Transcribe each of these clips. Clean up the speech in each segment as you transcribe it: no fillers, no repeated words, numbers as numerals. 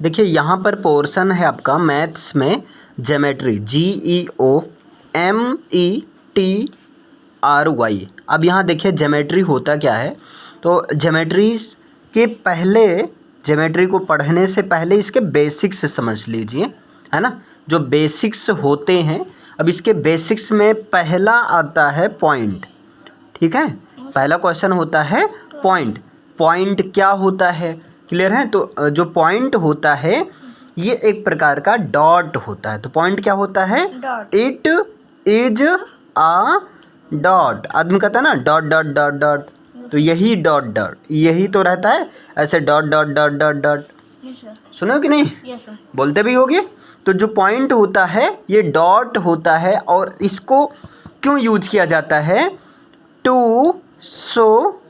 देखिए यहाँ पर पोर्शन है आपका मैथ्स में ज्योमेट्री, GEOMETRY। अब यहाँ देखिए ज्योमेट्री होता क्या है, तो ज्योमेट्री को पढ़ने से पहले इसके बेसिक्स समझ लीजिए, है ना। जो बेसिक्स होते हैं, अब इसके बेसिक्स में पहला आता है पॉइंट, ठीक है। पहला क्वेश्चन होता है पॉइंट। पॉइंट क्या होता है, क्लियर है। तो जो पॉइंट होता है ये एक प्रकार का डॉट होता है। तो पॉइंट क्या होता है, इट इज अ डॉट। आदमी कहता है ना डॉट डॉट डॉट डॉट, तो यही डॉट डॉट यही तो रहता है, ऐसे dot dot dot dot dot. सुनो कि नहीं? बोलते भी होगे। तो जो पॉइंट होता है ये डॉट होता है, और इसको क्यों यूज किया जाता है, to show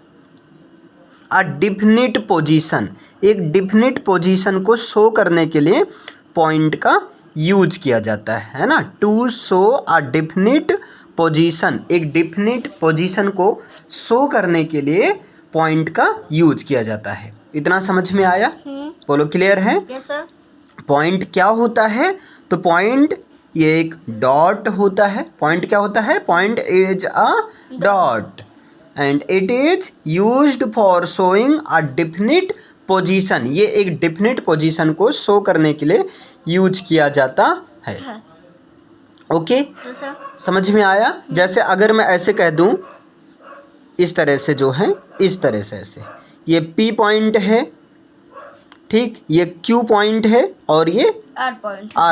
a definite position. एक डिफिनिट पोजीशन को शो करने के लिए पॉइंट का यूज किया जाता है ना। To show a definite position, एक डिफिनिट पोजीशन को शो करने के लिए पॉइंट का यूज किया जाता है। इतना समझ में आया? बोलो क्लियर है? Yes sir. पॉइंट क्या होता है, तो पॉइंट ये एक डॉट होता है। पॉइंट क्या होता है, point is a dot and it is used for showing a definite position. ये एक डिफिनिट पोजीशन को शो करने के लिए यूज किया जाता है। Okay yes sir. समझ में आया? जैसे अगर मैं ऐसे कह दूं, इस तरह से जो है, इस तरह से ऐसे, ये P पॉइंट है, ठीक, ये Q पॉइंट है और ये R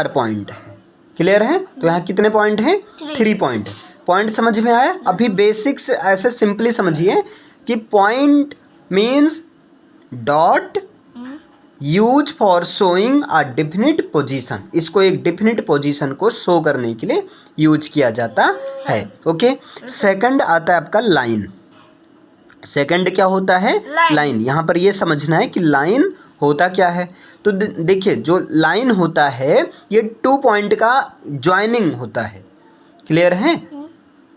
पॉइंट है। क्लियर है? तो यहाँ कितने पॉइंट हैं? 3 पॉइंट है। पॉइंट समझ में आया? अभी बेसिक्स ऐसे सिंपली समझिए कि point means dot use for showing a definite position. इसको एक डिफिनिट पोजीशन को शो करने के लिए यूज किया जाता है। ओके। सेकंड आता है आपका लाइन। सेकंड क्या होता है, लाइन। यहाँ पर ये समझना है कि लाइन होता क्या है। तो देखिए जो लाइन होता है ये 2 पॉइंट का ज्वाइनिंग होता है। क्लियर है?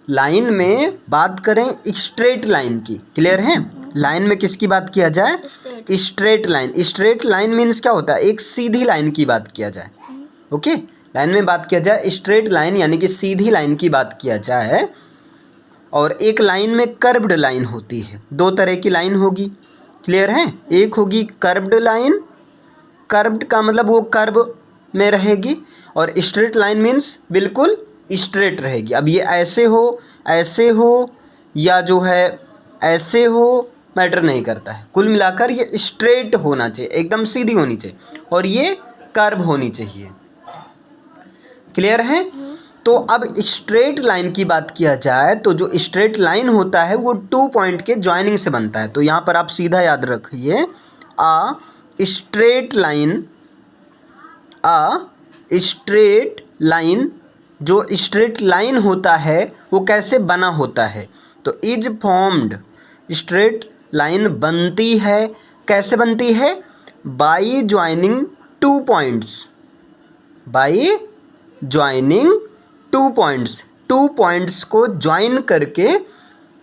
लाइन में बात करें स्ट्रेट लाइन की, क्लियर है। लाइन में किसकी बात किया जाए, straight line. Straight line means क्या होता है, एक सीधी लाइन की बात किया जाए। ओके, लाइन में बात किया जाए स्ट्रेट लाइन यानी कि सीधी लाइन की बात किया जाए। और एक लाइन में कर्व्ड लाइन होती है। 2 तरह की लाइन होगी, क्लियर है। एक होगी कर्व्ड लाइन, कर्व्ड का मतलब वो कर्व में रहेगी, और स्ट्रेट लाइन मीन्स बिल्कुल स्ट्रेट रहेगी। अब ये ऐसे हो या जो है ऐसे हो, मैटर नहीं करता है। कुल मिलाकर ये स्ट्रेट होना चाहिए, एकदम सीधी होनी चाहिए, और ये कर्व होनी चाहिए। क्लियर है? तो अब स्ट्रेट लाइन की बात किया जाए तो जो स्ट्रेट लाइन होता है वो 2 पॉइंट के ज्वाइनिंग से बनता है। तो यहाँ पर आप सीधा याद रखिए, अ स्ट्रेट लाइन, जो स्ट्रेट लाइन होता है वो कैसे बना होता है, तो इज फॉर्म्ड। स्ट्रेट लाइन बनती है, कैसे बनती है, by joining 2 points, by joining 2 points. 2 points को ज्वाइन करके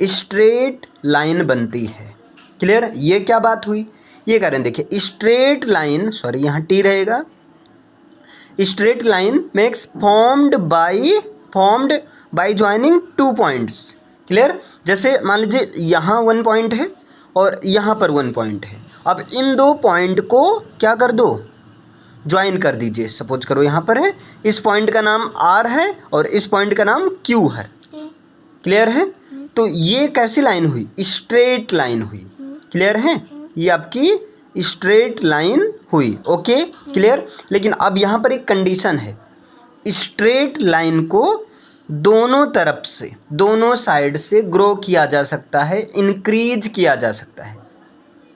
स्ट्रेट लाइन बनती है। क्लियर? ये क्या बात हुई, ये कह रहे हैं, देखिए स्ट्रेट लाइन, सॉरी यहाँ टी रहेगा, straight line makes formed by joining 2 points. Clear? जैसे मान लीजिए यहाँ 1 पॉइंट है और यहाँ पर 1 पॉइंट है। अब इन 2 पॉइंट को क्या कर दो, ज्वाइन कर दीजिए। सपोज करो यहाँ पर है, इस पॉइंट का नाम R है और इस पॉइंट का नाम Q है। क्लियर है? तो ये कैसी लाइन हुई, स्ट्रेट लाइन हुई। क्लियर है? ये आपकी स्ट्रेट लाइन हुई। Okay clear? लेकिन अब यहाँ पर एक कंडीशन है, स्ट्रेट लाइन को दोनों तरफ से, दोनों साइड से ग्रो किया जा सकता है, इंक्रीज किया जा सकता है।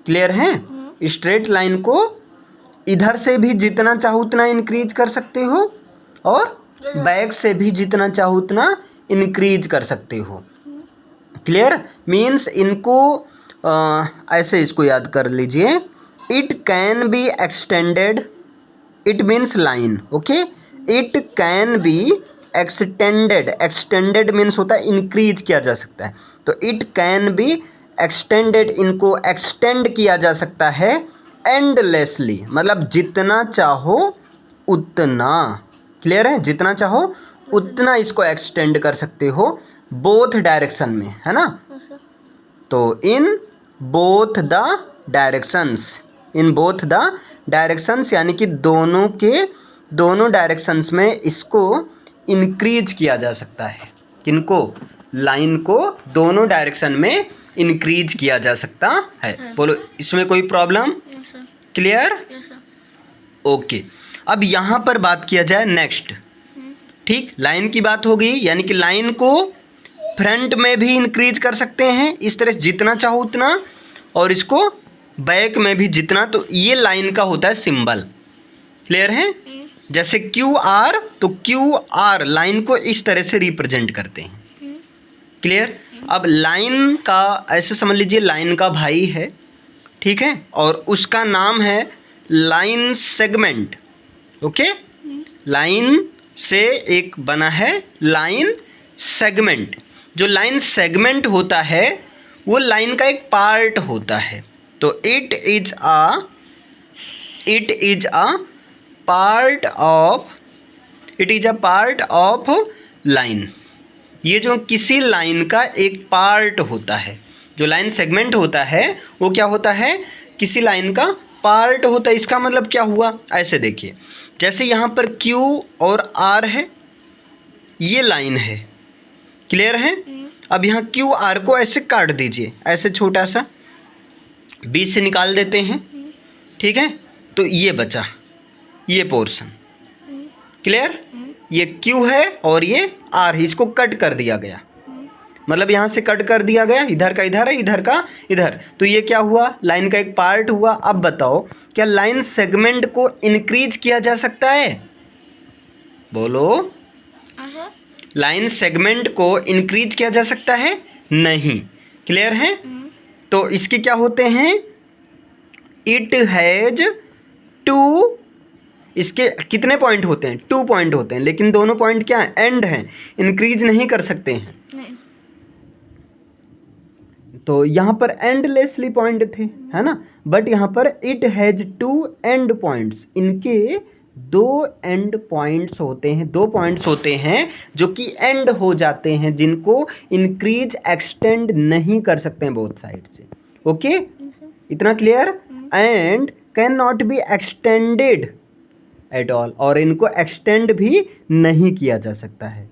क्लियर है? स्ट्रेट लाइन को इधर से भी जितना चाहो उतना इंक्रीज कर सकते हो, और बैक से भी जितना चाहो उतना इंक्रीज कर सकते हो। क्लियर? मीन्स इनको ऐसे इसको याद कर लीजिए, it can be extended, it means line. Okay, it can be extended, extended means होता है इंक्रीज किया जा सकता है। तो इट कैन बी एक्सटेंडेड, इनको एक्सटेंड किया जा सकता है एंडलेसली, मतलब जितना चाहो उतना, क्लियर है, जितना चाहो उतना इसको एक्सटेंड कर सकते हो बोथ डायरेक्शन में, है ना। तो in both the directions, in both the directions यानी कि दोनों डायरेक्शंस में इसको इंक्रीज किया जा सकता है। किनको? लाइन को दोनों डायरेक्शन में इंक्रीज किया जा सकता है। बोलो इसमें कोई प्रॉब्लम? क्लियर? ओके। अब यहाँ पर बात किया जाए नेक्स्ट, ठीक, लाइन की बात हो गई, यानी कि लाइन को फ्रंट में भी इंक्रीज कर सकते हैं इस तरह से जितना चाहो उतना, और इसको बैक में भी जितना। तो ये लाइन का होता है सिंबल, क्लियर है। जैसे क्यू आर, तो क्यू आर लाइन को इस तरह से रिप्रेजेंट करते हैं, क्लियर। अब लाइन का ऐसे समझ लीजिए, लाइन का भाई है, ठीक है, और उसका नाम है लाइन सेगमेंट, ओके। लाइन से एक बना है लाइन सेगमेंट। जो लाइन सेगमेंट होता है वो लाइन का एक पार्ट होता है। तो it is a part of line. ये जो किसी लाइन का एक पार्ट होता है, जो लाइन सेगमेंट होता है वो क्या होता है? किसी लाइन का पार्ट होता है। इसका मतलब क्या हुआ? ऐसे देखिए, जैसे यहाँ पर Q और R है, ये लाइन है, क्लियर है। अब यहाँ क्यू आर को ऐसे काट दीजिए, ऐसे छोटा सा बीच से निकाल देते हैं, ठीक है। तो ये बचा ये पोर्शन, क्लियर। ये क्यू है और ये आर है, इसको कट कर दिया गया, मतलब यहाँ से कट कर दिया गया, इधर का इधर है, इधर का इधर। तो ये क्या हुआ? लाइन का एक पार्ट हुआ। अब बताओ क्या लाइन सेगमेंट को इंक्रीज किया जा सकता है? बोलो, लाइन सेगमेंट को इंक्रीज किया जा सकता है? नहीं, क्लियर है। तो इसके क्या होते हैं? इट हैज टू, इसके कितने पॉइंट होते हैं? 2 पॉइंट होते हैं, लेकिन दोनों पॉइंट क्या है? एंड हैं, इंक्रीज नहीं कर सकते हैं। नहीं। तो यहाँ पर एंडलेसली पॉइंट थे, है ना, बट यहाँ पर इट हैज 2 एंड पॉइंट्स। इनके 2 एंड पॉइंट्स होते हैं, 2 पॉइंट्स होते हैं जो कि एंड हो जाते हैं, जिनको इंक्रीज एक्सटेंड नहीं कर सकते हैं बोथ साइड से, ओके। इतना clear. And can not be extended at all, और इनको एक्सटेंड भी नहीं किया जा सकता है।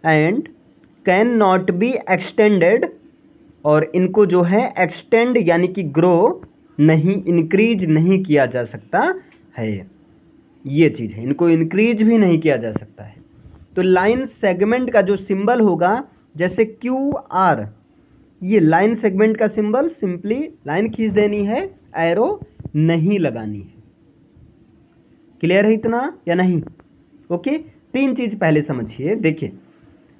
And can not be extended, और इनको जो है एक्सटेंड यानी कि ग्रो नहीं, इंक्रीज नहीं किया जा सकता है। ये चीज़ है, इनको इंक्रीज भी नहीं किया जा सकता है। तो लाइन सेगमेंट का जो सिंबल होगा, जैसे क्यू आर, ये लाइन सेगमेंट का सिंबल, सिंपली लाइन खींच देनी है, एरो नहीं लगानी है। क्लियर है इतना या नहीं? ओके। 3 चीज पहले समझिए। देखिए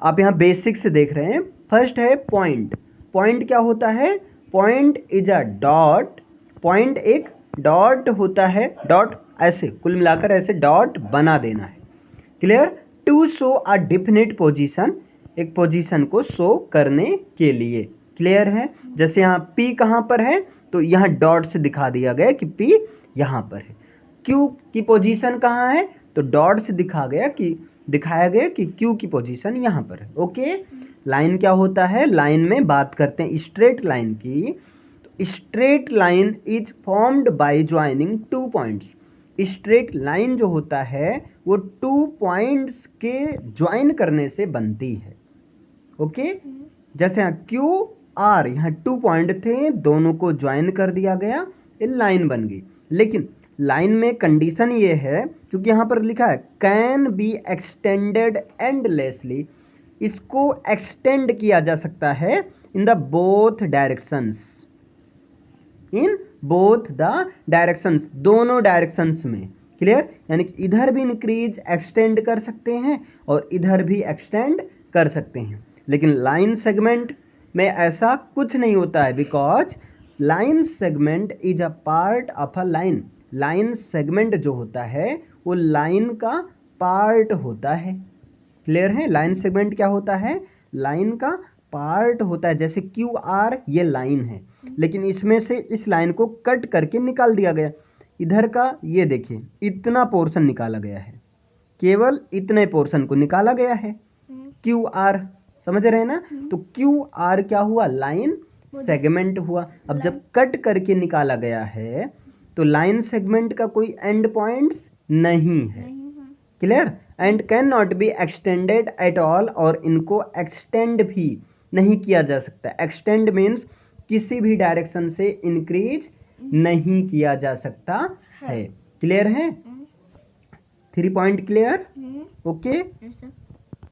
आप यहाँ बेसिक से देख रहे हैं। फर्स्ट है पॉइंट। पॉइंट क्या होता है? Point is a dot. Point एक डॉट होता है, डॉट ऐसे कुल मिलाकर ऐसे डॉट बना देना है, clear. To show a definite position, एक पोजीशन को शो करने के लिए, क्लियर है। जैसे यहाँ P कहाँ पर है, तो यहाँ डॉट से दिखा दिया गया कि P यहाँ पर है। Q की पोजीशन कहाँ है, तो डॉट से दिखाया गया कि Q की पोजीशन यहाँ पर है, ओके। लाइन क्या होता है? लाइन में बात करते हैं स्ट्रेट लाइन की। तो straight line is formed by joining 2 points. Straight line जो होता है वो 2 पॉइंट्स के ज्वाइन करने से बनती है, ओके। जैसे यहाँ क्यू आर, यहाँ 2 पॉइंट थे, दोनों को ज्वाइन कर दिया गया, ये लाइन बन गई। लेकिन लाइन में कंडीशन ये है, क्योंकि यहाँ पर लिखा है कैन बी एक्सटेंडेड एंडलेसली, इसको एक्सटेंड किया जा सकता है in the both directions, in both the directions, दोनों डायरेक्शंस में, क्लियर। यानी कि इधर भी इंक्रीज एक्सटेंड कर सकते हैं और इधर भी एक्सटेंड कर सकते हैं। लेकिन लाइन सेगमेंट में ऐसा कुछ नहीं होता है, because line segment is a part of a line. Line segment जो होता है वो लाइन का पार्ट होता है, क्लियर है। लाइन सेगमेंट क्या होता है? लाइन का पार्ट होता है। जैसे क्यू आर ये लाइन है, लेकिन इसमें से इस लाइन को कट करके निकाल दिया गया। इधर का ये देखिए इतना पोर्शन निकाला गया है, केवल इतने पोर्शन को निकाला गया है। क्यू आर समझ रहे हैं ना। तो क्यू आर क्या हुआ, लाइन सेगमेंट हुआ। अब जब कट करके निकाला गया है तो लाइन सेगमेंट का कोई एंड पॉइंट्स नहीं है। Clear. And can not be extended at all, और इनको एक्सटेंड भी नहीं किया जा सकता। एक्सटेंड मीन्स किसी भी डायरेक्शन से इंक्रीज नहीं किया जा सकता है। क्लियर है? 3 पॉइंट क्लियर? ओके।